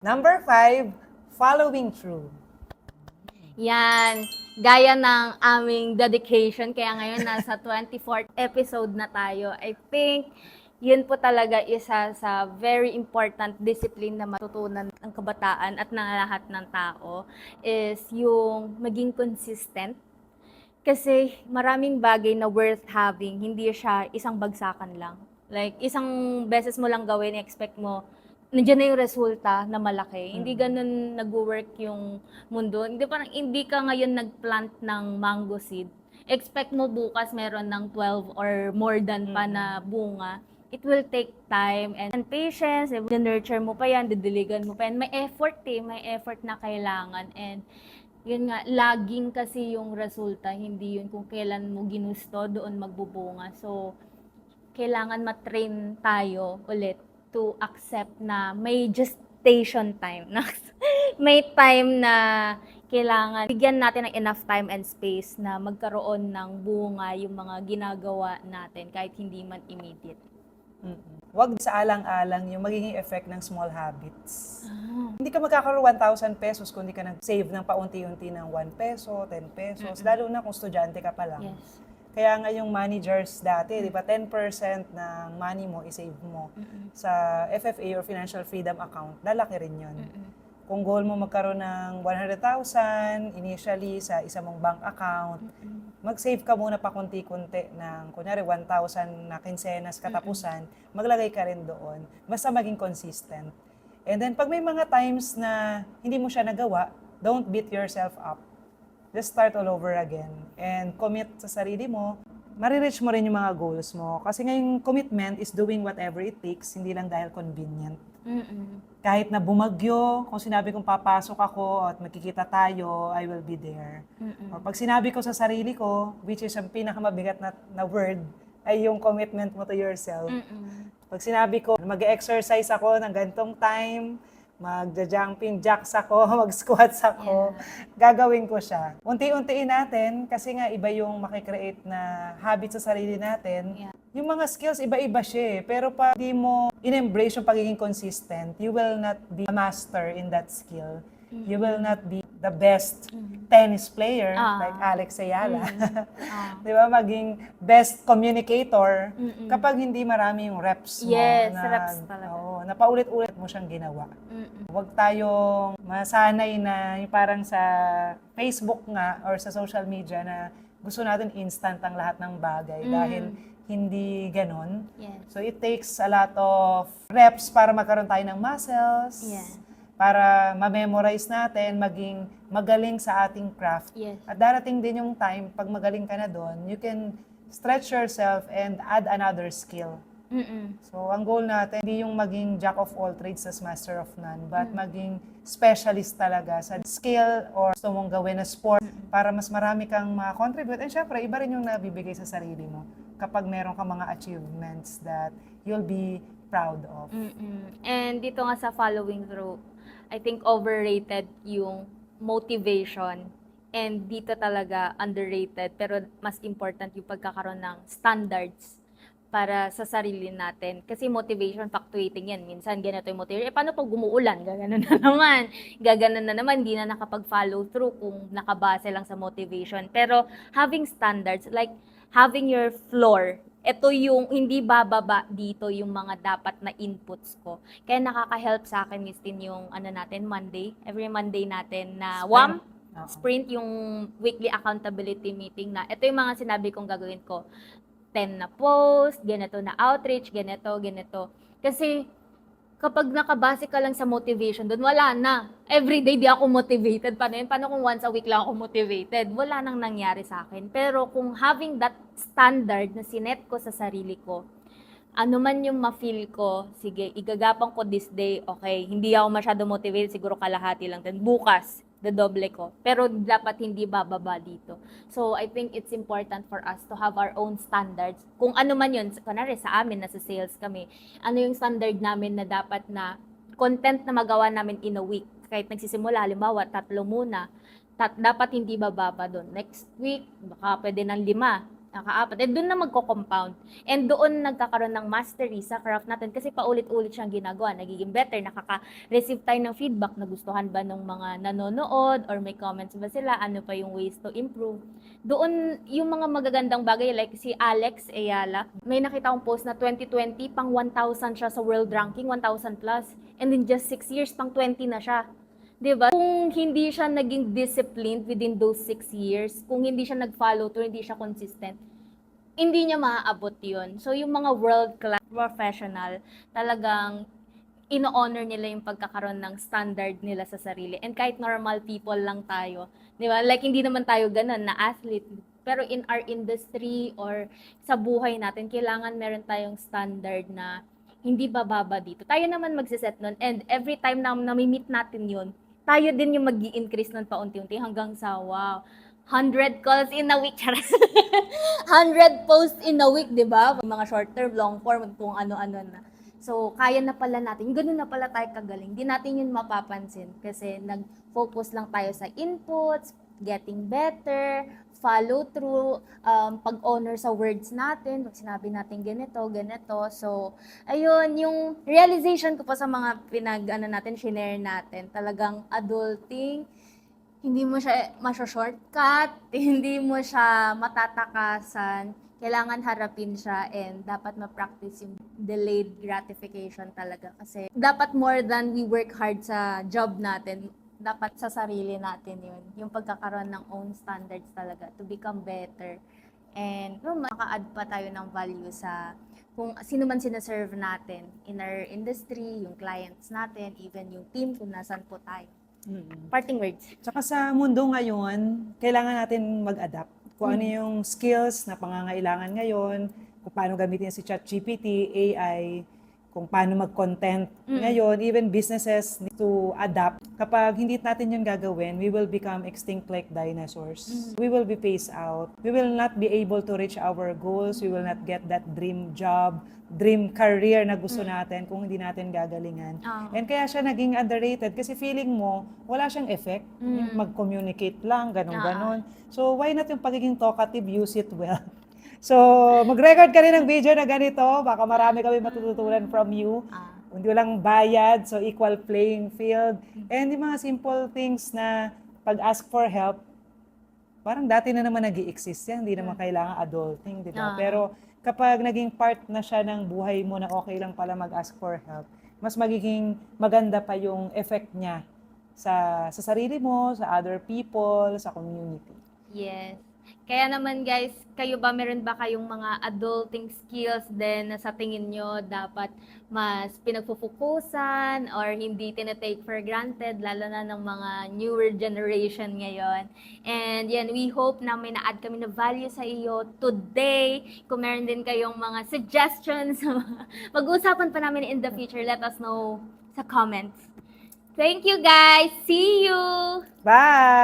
Number 5, following through. Yan, gaya ng aming dedication, kaya ngayon nasa 24th episode na tayo. I think yun po talaga isa sa very important discipline na matutunan ng kabataan at ng lahat ng tao is yung maging consistent. Kasi maraming bagay na worth having, hindi siya isang bagsakan lang. Like, isang beses mo lang gawin, expect mo, nandiyan na yung resulta na malaki. Hindi ganun nag-work yung mundo. Hindi parang hindi ka ngayon nag-plant ng mango seed. Expect mo bukas meron ng 12 or more than pa na bunga. It will take time and patience. Nurture mo pa yan, didiligan mo pa yan. May effort na kailangan. And yun nga, laging kasi yung resulta, hindi yun kung kailan mo ginusto, doon magbubunga. So, kailangan matrain tayo ulit to accept na may gestation time. May time na kailangan bigyan natin ng enough time and space na magkaroon ng bunga yung mga ginagawa natin kahit hindi man immediate. Huwag sa alang-alang yung magiging effect ng small habits. Hindi ka magkakaroon 1,000 pesos kung hindi ka nag-save ng paunti-unti ng 1 peso, 10 pesos, lalo na kung estudyante ka pa lang. Yes. Kaya nga yung managers dati, di ba, 10% ng money mo, isave mo sa FFA or Financial Freedom Account, lalaki rin yun. Kung goal mo magkaroon ng 100,000 initially sa isa mong bank account, mag-save ka muna pa kunti-kunti ng, kunyari, 1,000 na kinsenas katapusan, maglagay ka rin doon. Basta maging consistent. And then, pag may mga times na hindi mo siya nagawa, don't beat yourself up. Just start all over again. And commit sa sarili mo, marireach mo rin yung mga goals mo. Kasi ngayong commitment is doing whatever it takes, hindi lang dahil convenient. Kahit na bumagyo, kung sinabi kong papasok ako at magkikita tayo, I will be there. Or pag sinabi ko sa sarili ko, which is ang pinakamabigat na word, ay yung commitment mo to yourself. Pag sinabi ko, mag-exercise ako ng gantong time, magja-jumping jacks ako, mag-squats ako, gagawin ko siya. Unti-untiin natin, kasi nga iba yung makikreate na habit sa sarili natin. Yung mga skills, iba-iba siya eh. Pero pag di mo in-embrace yung pagiging consistent, you will not be a master in that skill. You will not be the best tennis player like Alex Ayala. Di ba? Maging best communicator kapag hindi marami yung reps mo. Yes, reps talaga. Oo, na paulit-ulit mo siyang ginawa. Huwag tayong masanay na yung parang sa Facebook nga or sa social media na gusto natin instant ang lahat ng bagay dahil hindi ganon. Yes. So it takes a lot of reps para magkaroon tayo ng muscles. Yeah. Para ma-memorize natin, maging magaling sa ating craft. Yes. At darating din yung time, pag magaling ka na doon, you can stretch yourself and add another skill. So, ang goal natin, hindi yung maging jack of all trades as master of none, but maging specialist talaga sa skill or gusto mong gawin na sport para mas marami kang ma-contribute. And syempre, iba rin yung nabibigay sa sarili mo kapag meron kang mga achievements that you'll be proud of. And dito nga sa following through, I think overrated yung motivation. And dito talaga underrated, pero mas important yung pagkakaroon ng standards para sa sarili natin. Kasi motivation, fluctuating yan. Minsan, ganito yung motivation. Paano pag gumuulan? Gaganon na naman. Gaganon na naman. Hindi na nakapag-follow through kung nakabase lang sa motivation. Pero having standards, like having your floor, ito yung hindi bababa dito yung mga dapat na inputs ko. Kaya nakaka-help sa akin, Miss Tin, yung natin, Monday. Every Monday natin na WAM, sprint, yung weekly accountability meeting na ito yung mga sinabi kong gagawin ko. 10 na post, ganito na outreach, ganito. Kasi kapag nakabase ka lang sa motivation doon, wala na. Everyday di ako motivated. Paano kung once a week lang ako motivated? Wala nang nangyari sa akin. Pero kung having that standard na sinet ko sa sarili ko, ano man yung ma-feel ko, sige, igagapang ko this day, okay, hindi ako masyado motivated, siguro kalahati lang. Then bukas, doble ko. Pero dapat hindi bababa dito. So, I think it's important for us to have our own standards. Kung ano man yun, kunwari sa amin, nasa sales kami, ano yung standard namin na dapat na content na magawa namin in a week. Kahit nagsisimula, halimbawa, 3 muna. Dapat hindi bababa doon. Next week, baka pwede ng 5. Nakaapat. And doon na magko-compound. And doon nagkakaroon ng mastery sa craft natin kasi paulit-ulit siyang ginagawa. Nagiging better, nakaka-receive tayo ng feedback, nagustuhan ba ng mga nanonood or may comments ba sila, ano pa yung ways to improve. Doon, yung mga magagandang bagay, like si Alex Ayala, may nakita akong post na 2020, pang 1,000 siya sa world ranking, 1,000 plus. And in just 6 years, pang 20 na siya. 'Di ba? Kung hindi siya naging disciplined within those 6 years, kung hindi siya nag-follow through, hindi siya consistent, hindi niya maaabot 'yun. So yung mga world-class professional, talagang ino-honor nila yung pagkakaroon ng standard nila sa sarili. And kahit normal people lang tayo, 'di ba? Like hindi naman tayo ganun na athlete, pero in our industry or sa buhay natin, kailangan meron tayong standard na hindi bababa dito. Tayo naman magsiset nun, and every time na nami-meet natin yun, tayo din yung mag-i-increase nun paunti-unti hanggang sa, wow, 100 calls in a week, 100 posts in a week, di ba? Mga short term, long form, kung ano-ano na. So, kaya na pala natin. Ganun na pala tayo kagaling. Di natin yun mapapansin kasi nag-focus lang tayo sa inputs, getting better, follow through, pag-honor sa words natin, pag sinabi natin ganito, ganito. So, ayun, yung realization ko pa sa mga natin, shinare natin, talagang adulting, hindi mo siya masya-shortcut, hindi mo siya matatakasan, kailangan harapin siya and dapat ma-practice yung delayed gratification talaga. Kasi dapat more than we work hard sa job natin, dapat sa sarili natin yun. Yung pagkakaroon ng own standards talaga to become better. And maka-add pa tayo ng value sa kung sino man sinaserve natin in our industry, yung clients natin, even yung team kung nasan po tayo. Parting words. Tsaka sa mundo ngayon, kailangan natin mag-adapt. Kung ano yung skills na pangangailangan ngayon, kung paano gamitin si ChatGPT, AI, kung paano mag-content ngayon, even businesses need to adapt. Kapag hindi natin yun gagawin, we will become extinct like dinosaurs. We will be phased out. We will not be able to reach our goals. We will not get that dream job, dream career na gusto natin kung hindi natin gagalingan. And kaya siya naging underrated kasi feeling mo, wala siyang effect. Yung mag-communicate lang, ganun-ganon. So why not yung pagiging talkative, use it well. So, mag-record ka rin ng video na ganito. Baka marami kami matututunan from you. Hindi lang bayad, so equal playing field. And yung mga simple things na pag-ask for help, parang dati na naman nag-i-exist yan. Hindi naman kailangan adulting, di ba? Pero kapag naging part na siya ng buhay mo na okay lang pala mag-ask for help, mas magiging maganda pa yung effect niya sa sarili mo, sa other people, sa community. Yes. Kaya naman guys, kayo ba, meron ba kayong mga adulting skills din na sa tingin nyo dapat mas pinagpupukusan or hindi tinatake for granted, lalo na ng mga newer generation ngayon? And yan, we hope na may na-add kami na value sa iyo today. Kung meron din kayong mga suggestions, pag-uusapan pa namin in the future, let us know sa comments. Thank you guys! See you! Bye!